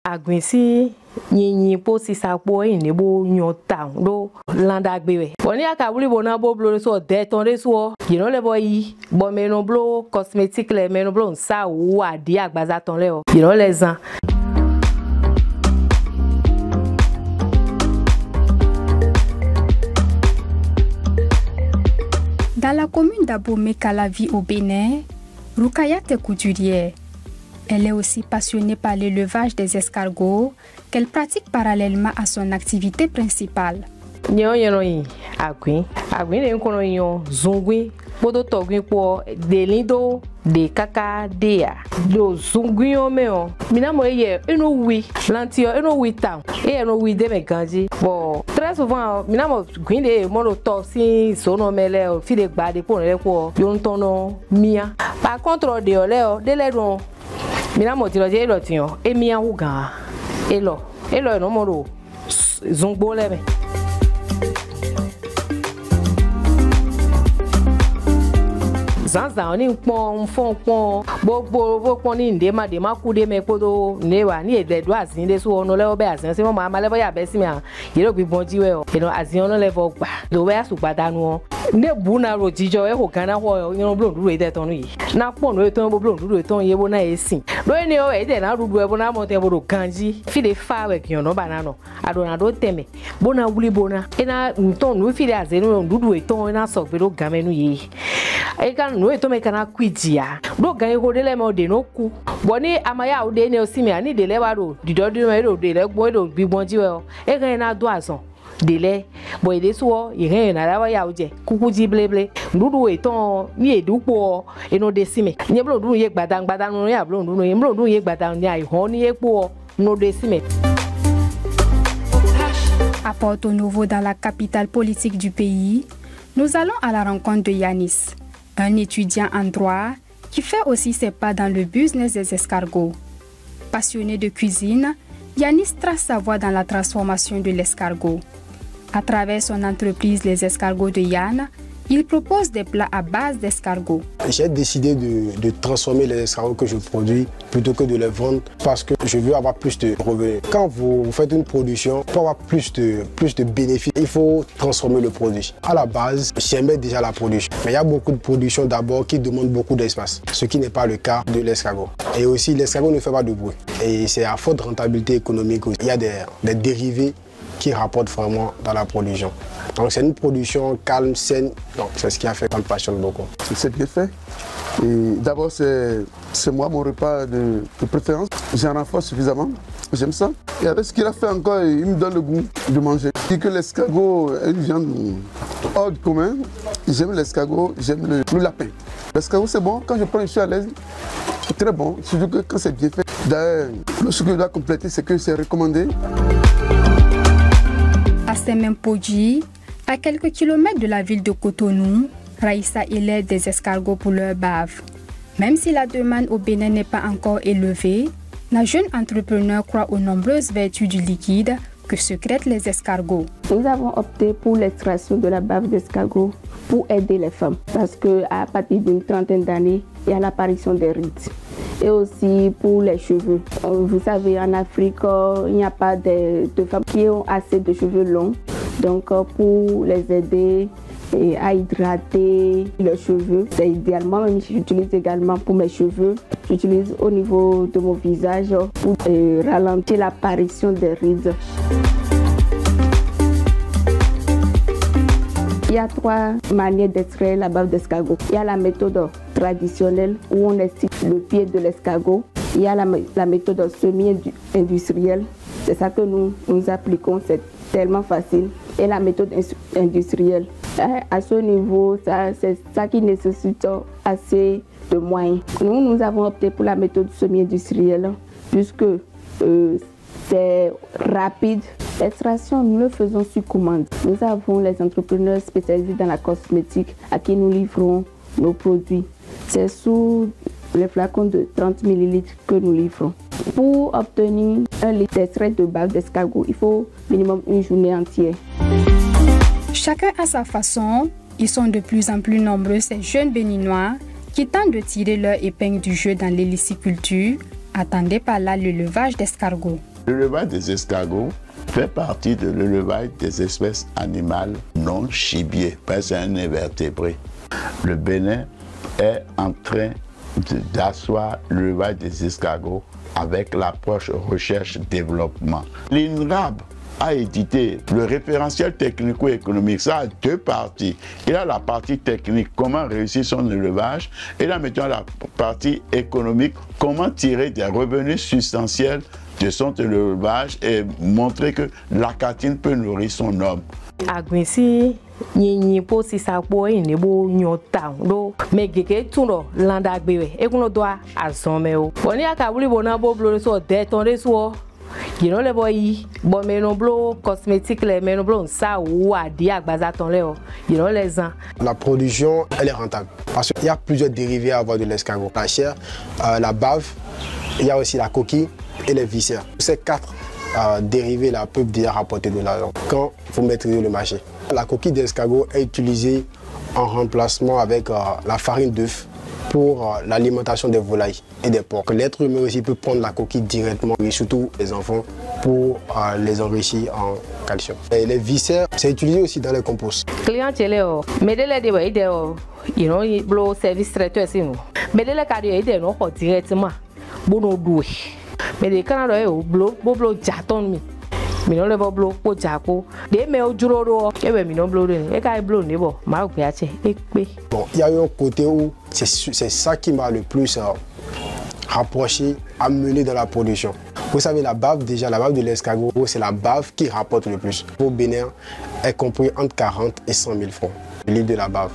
Agwinsi nyinyi po si sakpo ene bo nyota do landa gbewe boni aka wuli bona bo blo so de ton de so you know le boy bo menon blo cosmétique le menon blo sa ou adi agbaza ton le you know les ans. Dans la commune d'Abomey-Calavi au Bénin, Rukayat est couturière. Elle est aussi passionnée par l'élevage des escargots qu'elle pratique parallèlement à son activité principale. Delindo de kaka dea do zunguyo meo minamo ye eno wi lantio eno wi town e eno wi de me ganji bon très souvent minamo gwinde mono to si sono mele o fi de gba de pon le ko yo ntono mia par contre de ole de le don minamo ti lo je lo tiyan e mia wu gan e lo no mo ro zungbo le me. Zanza oni pon fon pon bo ni nde ma de ma ku de me podo ne wa ni ede do azin de so ono le obe azin se mo ma le bo ya be si mi an ye lo gbi bonji we o no azin ono le bo gba do we asugba nu ne bu na ro jijo e ho kan na ho yin blo duro e de ton yi na pon no e ton bo blo duro e ton ye bo na esin do ni o e de na rudu e bo na mo te bo do kanji fi de fa we kion no banana adona do teme bo na wuli bo na e na ton no fi de azin no dudu e ton na so gbe do gamenu yi e kan no e to me kana kwidia do gan e ho de le me o de no ku boni amaya o de ne o si mi ani de le wa do dido me do de le gbo do bi bonji we o e kan na do azon dele boy de so ire na la ya oje kuku ji bleble ndudu e ton ni edupo eno de sime nye blo ndu ye gbadang no ya blo ndu ye gbadang ni ai ho ni epo no de sime. À Porto Novo, dans la capitale politique du pays, nous allons à la rencontre de Yanis, un étudiant en droit qui fait aussi ses pas dans le business des escargots. Passionné de cuisine, Yanis trace sa voie dans la transformation de l'escargot. À travers son entreprise Les Escargots de Yann, il propose des plats à base d'escargots. J'ai décidé de transformer les escargots que je produis plutôt que de les vendre parce que je veux avoir plus de revenus. Quand vous faites une production, pour avoir plus de bénéfices, il faut transformer le produit. À la base, j'aimais déjà la production. Mais il y a beaucoup de productions d'abord qui demandent beaucoup d'espace, ce qui n'est pas le cas de l'escargot. Et aussi, l'escargot ne fait pas de bruit. Et c'est à forte rentabilité économique aussi. Il y a des dérivés qui rapportent vraiment dans la production. Donc c'est une production calme, saine, donc c'est ce qui a fait qu'on me passionne beaucoup. C'est bien fait. D'abord c'est moi mon repas de préférence. J'en renforce suffisamment, j'aime ça. Et avec ce qu'il a fait encore, il me donne le goût de manger. Je dis que l'escargot est une viande hors du commun. J'aime l'escargot, j'aime le lapin. L'escargot c'est bon, quand je prends, je suis à l'aise. C'est très bon, surtout que quand c'est bien fait. D'ailleurs, ce que je dois compléter, c'est que c'est recommandé. À Semempodji, à quelques kilomètres de la ville de Cotonou, Raïssa élève des escargots pour leur bave. Même si la demande au Bénin n'est pas encore élevée, la jeune entrepreneur croit aux nombreuses vertus du liquide que secrètent les escargots. Nous avons opté pour l'extraction de la bave d'escargot pour aider les femmes parce qu'à partir d'une trentaine d'années, il y a l'apparition des rides. Et aussi pour les cheveux. Vous savez, en Afrique, il n'y a pas de femmes qui ont assez de cheveux longs. Donc pour les aider à hydrater leurs cheveux, c'est idéalement, même j'utilise également pour mes cheveux. J'utilise au niveau de mon visage pour ralentir l'apparition des rides. Il y a 3 manières d'extraire la bave d'escargot. Il y a la méthode traditionnelle où on estime le pied de l'escargot. Il y a la méthode semi-industrielle. C'est ça que nous appliquons, c'est tellement facile. Et la méthode industrielle. À ce niveau, c'est ça qui nécessite assez de moyens. Nous avons opté pour la méthode semi-industrielle puisque c'est rapide. L'extraction, nous le faisons sur commande. Nous avons les entrepreneurs spécialisés dans la cosmétique à qui nous livrons nos produits. C'est sous les flacons de 30 ml que nous livrons. Pour obtenir un litre d'extrait de bave d'escargot, il faut minimum une journée entière. Chacun à sa façon, ils sont de plus en plus nombreux ces jeunes béninois qui tentent de tirer leur épingle du jeu dans l'héliciculture, attendez par là l'élevage d'escargots. L'élevage des escargots fait partie de l'élevage des espèces animales non gibier, parce que c'est un invertébré. Le Bénin est en train d'asseoir l'élevage des escargots avec l'approche recherche-développement. L'INRAB a édité le référentiel technico-économique. Ça a deux parties. Il y a la partie technique, comment réussir son élevage, et là maintenant la partie économique, comment tirer des revenus substantiels de son élevage et montrer que la catine peut nourrir son homme. Agwisi nyinyi po sisa po inebo nyota do megeke tuno landa gbewe ekuno doa azome o oni akabuli bona bo blo so de ton reso you le boy bo meno blo cosmétique le meno blo ça ou adi agbaza ton le o you les ans. La production elle est rentable parce qu'il y a plusieurs dérivés à avoir de l'escargot. La chair, la bave, il y a aussi la coquille et les viscères. Ces quatre dérivés là peuvent déjà rapporter de l'argent quand vous maîtrisez le marché. La coquille d'escargot est utilisée en remplacement avec la farine d'œuf pour l'alimentation des volailles et des porcs. L'être humain aussi peut prendre la coquille directement, et surtout les enfants, pour les enrichir en calcium. Et les viscères, c'est utilisé aussi dans les composts. Client cheleo, medele de ide o, you know, blo service traiteur sino. Medele kadi ide no ko directement. Bono doué. Mais les Canadiens au blo jaton mi. Mino le blo po jako. De me o juroro. E be mino blo de. E ka blo ne bo. Ma o piache. Bon, il y a eu un côté où c'est ça qui m'a le plus rapproché, amené dans la production. Vous savez, la bave, déjà, la bave de l'escargot, c'est la bave qui rapporte le plus. Au Bénin est compris entre 40 et 100 000 francs. Le litre de la bave.